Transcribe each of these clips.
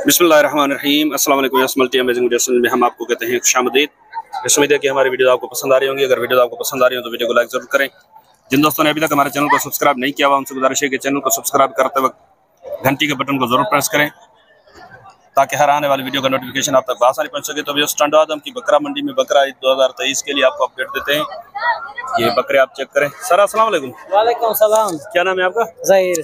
बिस्मिल्लाहिर्रहमानिर्रहीम। अस्सलाम वालेकुम। मल्टी अमेजिंग में हम आपको कहते हैं खुशामदीद। इस उम्मीद है कि हमारी वीडियो आपको पसंद आ रही होंगी। अगर वीडियो आपको पसंद आ रही हो तो वीडियो को लाइक जरूर करें। जिन दोस्तों ने अभी तक हमारे चैनल को सब्सक्राइब नहीं किया हुआ उनसे गुजारिश है कि चैनल को सब्सक्राइब करते वक्त घंटी के बटन को जरूर प्रेस करें ताकि हर आने वाली वीडियो का नोटिफिकेशन आप तक बआसानी पहुंच सके। तो स्टंड आदम की बकरा मंडी में बकरा ईद 2023 के लिए आपको अपडेट देते हैं। ये बकरे आप चेक करें। सर अस्सलाम वालेकुम। वालेकुम सलाम। क्या नाम है आपका? ज़हीर।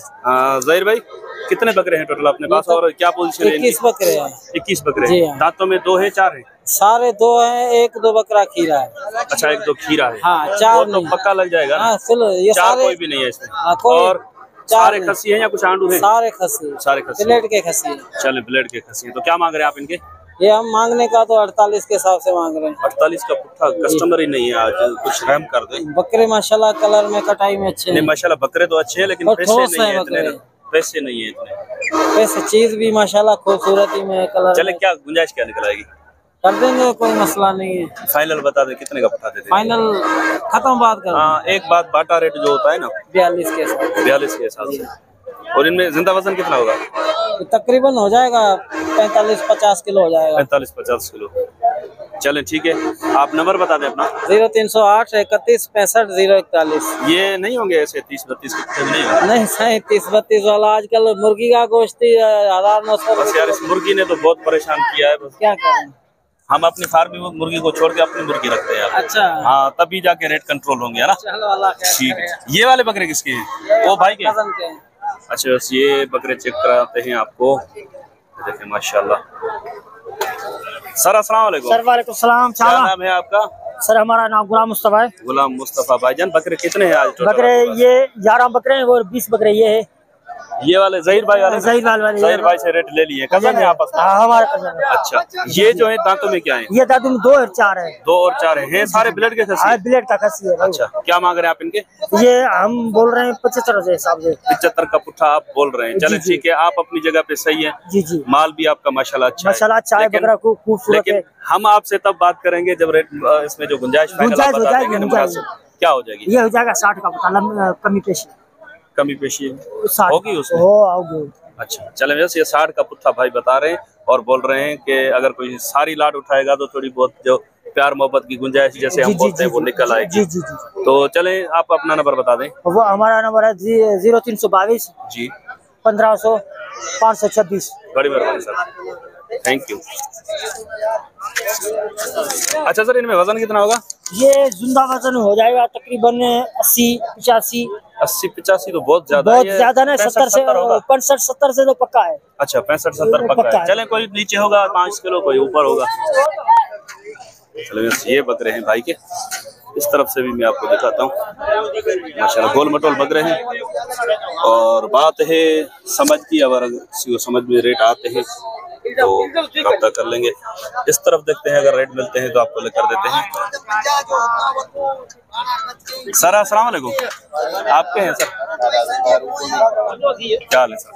ज़हीर भाई, कितने बकरे हैं टोटल अपने पास और क्या पोजीशन है? 21 बकरे हैं। 21 बकरे हैं। दांतों में 2 है 4 है? सारे 2 हैं, 1-2 बकरा खीरा है। अच्छा, 1-2 खीरा है। हाँ, 4 तो पक्का लग जाएगा। हाँ, ये 4 सारे कोई भी नहीं है इसमें। और सारे खस्सी हैं या कुछ आंडू हैं? सारे खस्सी, सारे खस्सी, ब्लेड के खस्सी हैं। चले, ब्लेड के खस्सी हैं। तो क्या मांग रहे हैं आप इनके? ये हम मांगने का तो 48 के हिसाब से मांग रहे हैं। 48 का पुट्ठा। कस्टमर ही नहीं है आज, कुछ रहम कर दे। बकरे माशाल्लाह कलर में कटाई में अच्छे हैं। नहीं माशाल्लाह बकरे तो अच्छे हैं लेकिन पैसे नहीं है इतने। पैसे नहीं है इतने। पैसे चीज भी माशाल्लाह खूबसूरती में कलर। चले, क्या गुंजाइश क्या निकल आएगी? कर देंगे, कोई मसला नहीं है। फाइनल बता दे कितने का पटा देते? फाइनल खत्म बात कर। हाँ, एक बात, बाटा रेट जो होता है ना 42 के साथ। 42 के हिसाब से। और इनमें जिंदा वजन कितना होगा? तकरीबन हो जाएगा 45-50 किलो हो जाएगा। 45-50 किलो। चलें ठीक है, आप नंबर बता दें अपना। 0308 31 65 041। ये नहीं होंगे ऐसे 30-32 के? नहीं होंगे। नहीं सही 30-32 वाला। आजकल मुर्गी का गोश्त 1900। बस यार, इस मुर्गी ने तो बहुत परेशान किया है। बस क्या करें, हम अपनी फार्म में मुर्गी को छोड़ के अपनी मुर्गी रखते हैं। अच्छा हाँ, तभी जाके रेट कंट्रोल होंगे, है ना? ठीक है। ये वाले बकरे किसके हैं? वो भाई के। अच्छा, बस ये बकरे चेक कराते हैं आपको। देखिए माशाल्लाह। सर अस्सलाम वालेकुम। सर वालेकुम सलाम। क्या नाम है आपका? सर हमारा नाम गुलाम मुस्तफा है। गुलाम मुस्तफा भाईजान, बकरे कितने हैं आज टोटल? बकरे ये 11 बकरे हैं और 20 बकरे ये है। ये वाले ज़हीर भाई वाले? ज़हीर भाई से रेट ले लिए। कज़न है आपस में? हाँ, हमारा कज़न है। अच्छा, ये जो है दांतों में क्या है? ये दांतों में 2 और 4 है। 2 और 4 है। सारे ब्लेड के खस्सी? हाँ, ब्लेड का खस्सी है। अच्छा, क्या मांग रहे हैं आप इनके? ये हम बोल रहे हैं 75 के हिसाब से। 75 का पुट्ठा आप बोल रहे हैं। चले ठीक है, आप अपनी जगह पे सही है। जी जी, माल भी आपका माशाल्लाह अच्छा है। माशाल्लाह अच्छा है, बकरा खूबसूरत है। लेकिन हम आपसे तब बात करेंगे जब रेट इसमें जो गुंजाइश क्या हो जाएगी? ये हो जाएगा 60 का पुट्ठा। कमी पेशी होगी उसमें? होगी। अच्छा, चले, वैसे ये 60 का पुट्ठा भाई बता रहे हैं और बोल रहे हैं कि अगर कोई सारी लाट उठाएगा तो थोड़ी बहुत जो प्यार मोहब्बत की गुंजाइश जैसे हम बोलते हैं वो निकल आएगी। जी। तो चलें, आप अपना नंबर बता दें। वो हमारा नंबर है 0322 जी 1500 526। बड़ी मेहरबानी सर, थैंक यू। अच्छा सर, इनमें वजन कितना होगा? ये जिंदा वजन हो जाएगा तकरीबन 80-85। 80-85 तो बहुत ज्यादा ना। 70 से 65-70 से तो पक्का है। अच्छा, 65-70 पक्का है। चले, कोई नीचे होगा 5 किलो, कोई ऊपर होगा। चलो, ये बकरे हैं भाई के। इस तरफ से भी मैं आपको दिखाता हूँ। माशाल्लाह गोल मटोल बकरे हैं। और बात है समझ की, अगर किसी को समझ में रेट आते हैं तो रब्ता कर लेंगे। इस तरफ देखते हैं, अगर रेट मिलते हैं तो आपको लेकर देते हैं। सर अस्सलाम वालेकुम। आपके हैं सर? क्या हाल है सर?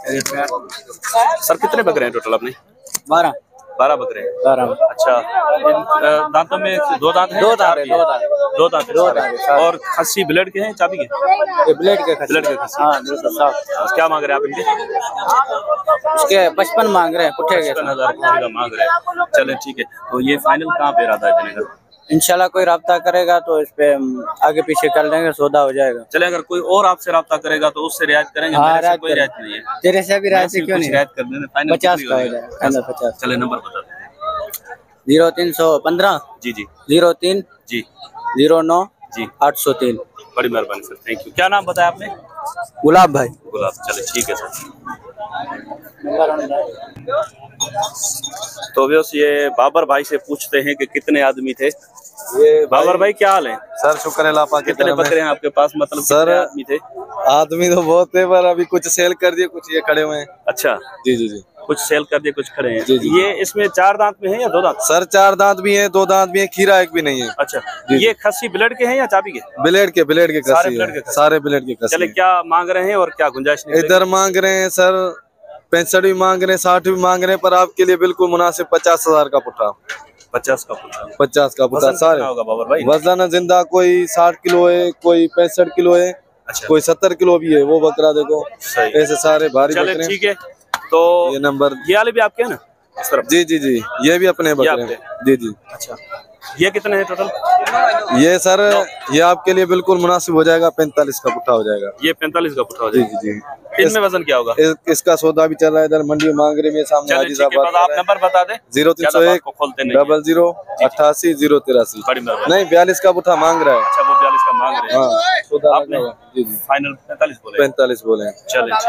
सर कितने बकरे हैं टोटल अपने? 12 बकरे हैं। 12। अच्छा, दांतों में 2 दांत हैं? 2 दांत। और खस्सी ब्लेड के हैं चाबी के? ब्लेड के खस्सी। हाँ, क्या मांग रहे हैं आप इनके? उसके 55 मांग रहे हैं, पुट्ठे के 55,000 का मांग रहे हैं। चले ठीक है, तो ये फाइनल कहाँ पे इरादा है देने का? इंशाल्लाह कोई राब्ता करेगा तो इस पे आगे पीछे कर लेंगे, सौदा हो जाएगा। चले, अगर कोई और आपसे राब्ता करेगा तो उससे रियायत करेंगे? हाँ, कोई रियायत नहीं है। तेरे से भी रियायत क्यों नहीं? रियायत कर देना। फाइनल 50 का हो जाएगा। 50। चले, नंबर बता दें। 0315 जी 03 जी 09 जी 803। बड़ी मेहरबानी सर, थैंक यू। क्या नाम बताया आपने? गुलाब भाई। गुलाब। चले ठीक है सर। तो बस ये बाबर भाई से पूछते हैं कि कितने आदमी थे। ये बाबर भाई क्या हाल है? सर शुक्र है लापा। कितने बकरे हैं आपके पास? मतलब सर आदमी थे? आदमी तो बहुत थे, पर अभी कुछ सेल कर दिए, कुछ ये खड़े हुए हैं। अच्छा जी, कुछ सेल कर दिए, कुछ खड़े हैं। जी। ये इसमें 4 दांत में है या 2 दांत? सर 4 दांत भी है, 2 दांत भी है, खीरा एक भी नहीं है। अच्छा, ये खस्सी ब्लेड के हैं या चाबी के? ब्लेड के खस्सी है। सारे ब्लेड के खस्सी। चले, क्या मांग रहे हैं और क्या गुंजाइश? इधर मांग रहे हैं सर 65 भी मांग रहे हैं, 60 भी मांग रहे हैं, पर आपके लिए बिल्कुल मुनासिब 50,000 का पुट्ठा। 50 का पुट्ठा। 50 का पुट्ठा। सारे वजन जिंदा कोई 60 किलो है, कोई 65 किलो है। अच्छा। कोई 70 किलो भी है। वो बकरा देखो, ऐसे सारे भारी बकरे। ठीक है, तो ये नंबर, ये वाले भी आपके हैं ना इस तरफ? जी जी जी, ये भी अपने बकरे हैं। जी जी। अच्छा, ये कितने हैं टोटल? ये सर ये आपके लिए बिल्कुल मुनासिब हो जाएगा, 45 का पुट्ठा हो जाएगा। ये 45 का पुट्ठा हो जी जाएगा। जी जी। इनमें वजन क्या होगा? इसका सौदा भी चल रहा है इधर मंडी मांगरे में, सामने चलिए हाजी ठीक है, बस आप नंबर बता दें। 0301 खोलते नहीं 0088 083। बड़ी मेहरबानी। नहीं 42 का पुट्ठा मांग रहा है। अच्छा, वो 42 का मांग रहे हैं। हाँ, सौदा आपने लगा हुआ। जी जी, फाइनल 45 बोले? 45 बोले हैं। चलिए ठीक।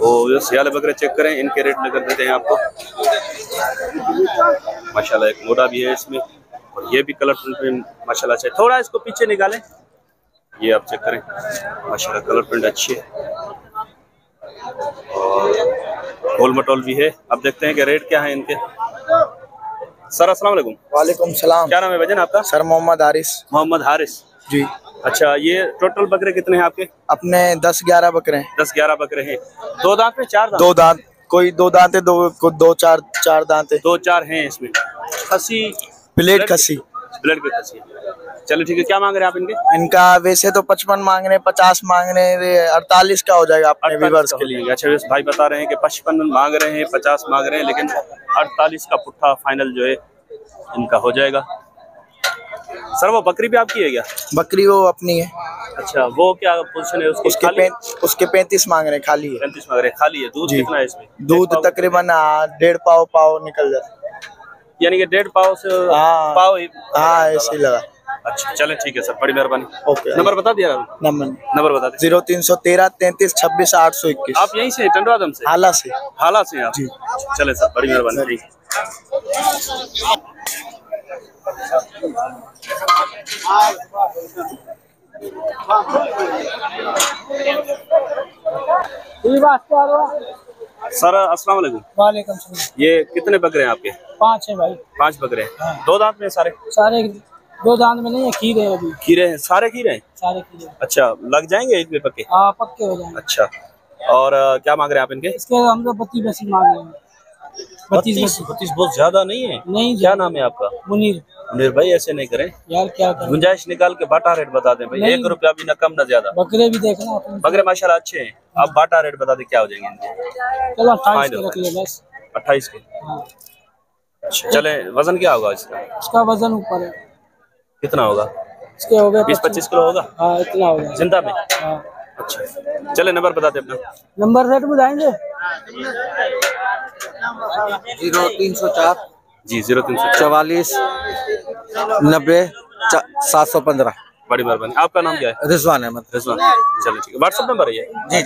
वो ये सियाले बकरे चेक करें, इनके रेट लेकर देते हैं आपको। माशाल्लाह एक मोटा भी है इसमें, और ये भी कलर प्रिंट माशाल्लाह अच्छा है। थोड़ा इसको पीछे निकालें, ये आप चेक करें, माशाल्लाह कलर प्रिंट अच्छी है और गोल मटोल भी है। अब देखते हैं कि रेट क्या है इनके। सर अस्सलाम वालेकुम। वालेकुम सलाम। क्या नाम है भजन आपका? सर मोहम्मद हारिस। मोहम्मद हारिस जी। अच्छा, ये टोटल बकरे कितने हैं आपके? अपने 10-11 बकरे हैं। 10-11 बकरे हैं। 2 दांत में 4 दांत? 2 दांत, कोई 2 दांत है, दो चार दांत है। 2-4 हैं इसमें। खसी प्लेट खसी। ब्लड की खसी। चलो ठीक है, क्या मांग रहे हैं आप इनके? इनका वैसे तो 55 मांग रहे हैं, 50 मांग रहे हैं, 48 का हो जाएगा अपने 48 व्यूअर्स का के हो लिए। जाएगा। अच्छा, भाई बता रहे हैं कि 55 मांग रहे हैं, 50 मांग रहे हैं, लेकिन 48 का पुट्ठा फाइनल जो है इनका हो जाएगा। सर वो बकरी भी आपकी है क्या? बकरी वो अपनी है। अच्छा, वो क्या पोजीशन है उसकी? उसके 35 मांग रहे हैं, खाली है। 35 मांग रहे हैं, खाली है। दूध कितना है इसमें? दूध तकरीबन 1.5 पाव निकल जाता है। यानी कि 1.5 पाव से पाव ही? हाँ, ऐसे ही लगा। अच्छा चले ठीक है सर, बड़ी मेहरबानी। ओके, नंबर बता दिया? नंबर बता दें। 0313 33 26 821। आप यहीं से टंडवादम से? हाला से। हाला से आप? जी। चले सर, बड़ी मेहरबानी। सर अस्सलाम वालेकुम। वालेकुम सलाम। ये कितने बकरे हैं आपके? 5 है भाई। 5 बकरे हैं। 2 दांत में सारे? सारे 2 दांत में नहीं है, खीरे है अभी। खीरे हैं? सारे खीरे हैं? सारे खीरे। अच्छा, लग जाएंगे इसमें पक्के? हाँ, पक्के हो जाएंगे। अच्छा, और क्या मांग रहे हैं आप इनके? इसके हम तो 32 मांग रहे हैं। 32 बहुत ज्यादा नहीं है? नहीं। क्या नाम है आपका? मुनीर। मुनीर भाई, ऐसे नहीं करें यार, क्या करें? गुंजाइश निकाल के बाटा रेट बता दें भाई। 1 रुपया भी ना कम ना ज्यादा। बकरे भी देखना अपने। बकरे माशाल्लाह अच्छे हैं, आप बाटा रेट बता दें क्या हो जाएंगे इनके? चलो 28 के रख ले बस। 28 के? हाँ। चले, वजन क्या होगा इसका? इसका वजन ऊपर है। कितना होगा? इसके हो गए 20-25 किलो होगा? हाँ, इतना हो गया जिंदा में? हाँ। अच्छा चले, नंबर बता दे अपना। नंबर रेट बताएंगे? 0304 जी 0304 44 90 715। बड़ी मेहरबानी। आपका नाम क्या है? रिजवान अहमद। रिजवान। चलो ठीक है, व्हाट्सएप नंबर है ये? जी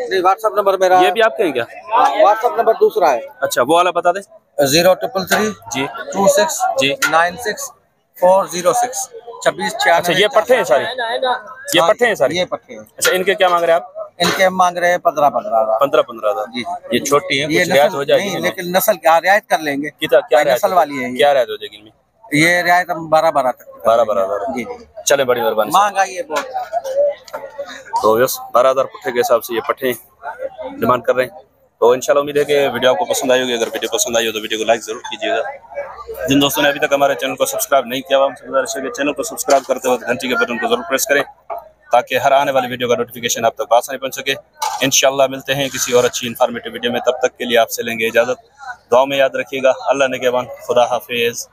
जी, व्हाट्सएप नंबर मेरा। ये भी आपके हैं क्या? व्हाट्सएप नंबर दूसरा है। अच्छा, वो वाला बता दें। 0333 जी 26 जी 96 406 26 96। अच्छा, ये पट्टे हैं सारे? ये पट्टे हैं सारे? ये पट्टे हैं। अच्छा, इनके क्या मांग रहे हैं आप? इनके हम मांग रहे हैं 15-15 15-15 जी। ये छोटी है, ये कुछ रियायत हो जाएगी? नहीं, लेकिन नस्ल क्या रियायत कर लेंगे। क्या नस्ल वाली है क्या रियायत हो जाएगी इनमें? ये रियायत हम 12-12 तक। 12-12 जी जी। चले, बड़ी मेहरबानी। महंगाई है बहुत। तो यस 12,000 पुट्ठे के हिसाब से ये पट्टे डिमांड कर रहे हैं। तो इंशाल्लाह उम्मीद है कि वीडियो आपको पसंद आई होगी। अगर वीडियो पसंद आई हो तो वीडियो को लाइक जरूर कीजिएगा। जिन दोस्तों ने अभी तक हमारे चैनल को सब्सक्राइब नहीं किया, हमसे गुजारिश है कि चैनल को सब्सक्राइब करते वक्त घंटी के बटन को जरूर प्रेस करें, ताकि हर आने वाली वीडियो का नोटिफिकेशन आप तक आसानी पहुंच सके। इंशाल्लाह मिलते हैं किसी और अच्छी इन्फॉर्मेटिव वीडियो में, तब तक के लिए आपसे लेंगे इजाजत। दुआ में याद रखिएगा। अल्लाह ने के बाद, खुदा हाफिज।